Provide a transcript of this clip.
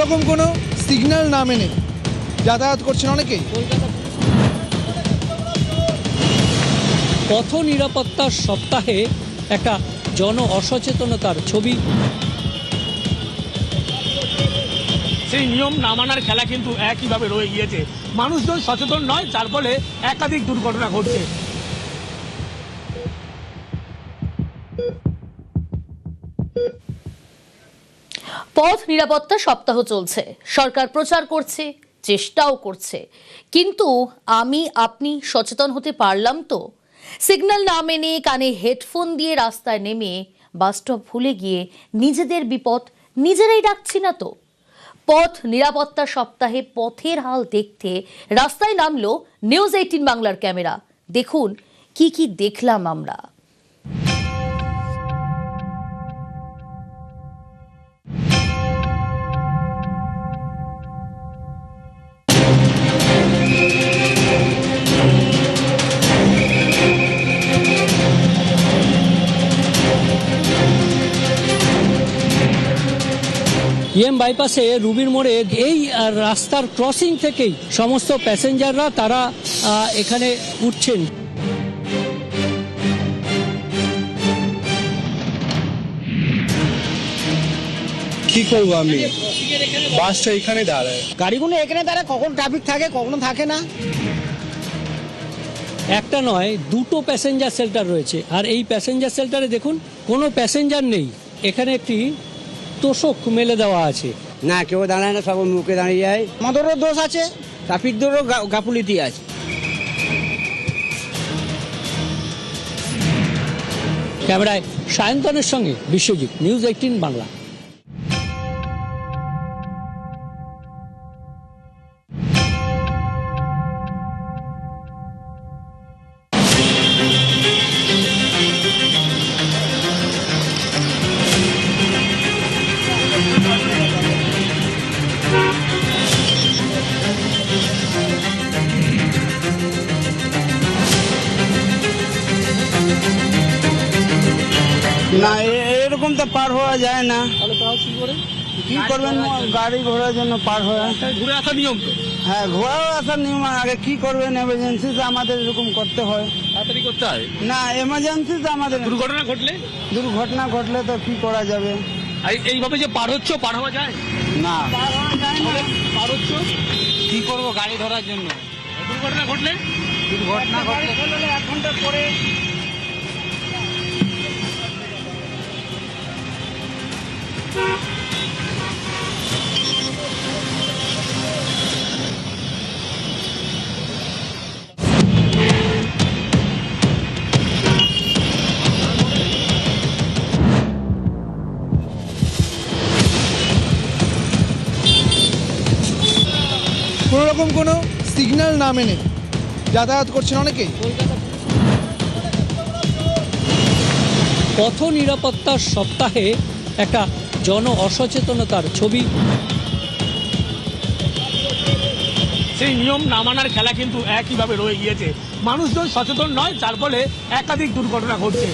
রকম কোনো সিগন্যাল না মেনে যাতায়াত করছেন অনেকেই। পথ নিরাপত্তার সপ্তাহে একটা জন অসচেতনতার ছবি। সেই নিয়ম না মানার খেলা কিন্তু একইভাবে রয়ে গিয়েছে। মানুষজন সচেতন নয়, যার ফলে একাধিক দুর্ঘটনা ঘটছে। পথ নিরাপত্তা সপ্তাহ চলছে, সরকার প্রচার করছে, চেষ্টাও করছে, কিন্তু আপনি সচেতন হতে পারলাম তো? সিগন্যাল না মেনে কানে হেডফোন দিয়ে রাস্তায় নেমে বাসস্টপ ভুলে গিয়ে নিজেদের বিপদ নিজেরাই ডাকছি না তো? পথ নিরাপত্তা সপ্তাহে পথের হাল দেখতে রাস্তায় নামলো নিউজ 18 বাংলার ক্যামেরা। দেখুন কি কি দেখলাম আমরা। বাইপাসে রুবির মোড়ে এই রাস্তার ক্রসিং থেকেই সমস্ত প্যাসেঞ্জাররা তারা এখানে উঠছেন। কি করবো আমি, বাসটা এখানে দাঁড়ায়, গাড়িগুলো এখানে দাঁড়ায়, কখন ট্রাফিক থাকে কখনো থাকে না। একটা নয়, দুটো প্যাসেঞ্জার শেল্টার রয়েছে, আর এই প্যাসেঞ্জার শেল্টারে দেখুন কোনো প্যাসেঞ্জার নেই। এখানে একটি তোষক মেলে দেওয়া আছে। না, কেউ দাঁড়ায় না, সব মুখে দাঁড়িয়ে যায়। আমাদেরও দোষ আছে, ট্রাফিকদেরও গাফুলিতি আছে। ক্যামেরায় সায়ন্তনের সঙ্গে বিশ্বজিৎ, নিউজ 18 বাংলা। না, এরকম তো পার হওয়া যায় না। কি করবেন, গাড়ি ঘোড়ার জন্য পার হওয়া, ঘুরে আসার নিয়ম তো। হ্যাঁ, ঘোড়াও আসার নিয়ম। আগে কি করবেন, এমার্জেন্সিতে আমাদের এরকম করতে হয়। তাড়াতাড়ি করতে হয় না, এমার্জেন্সিতে আমাদের দুর্ঘটনা ঘটলে তো কি করা যাবে। এইভাবে যে পার হচ্ছে, পার হওয়া যায় না, পার হচ্ছে কি করবো গাড়ি ধরার জন্য। দুর্ঘটনা ঘটলে 1 ঘন্টা পরে কোনো রকম কোনো সিগন্যাল না মেনে যাতায়াত করছেন অনেকেই। পথ নিরাপত্তার সপ্তাহে একটা জন অসচেতনতার ছবি। সেই নিয়ম না মানার খেলা কিন্তু একইভাবে রয়ে গিয়েছে। মানুষজন সচেতন নয়, যার ফলে একাধিক দুর্ঘটনা ঘটছে।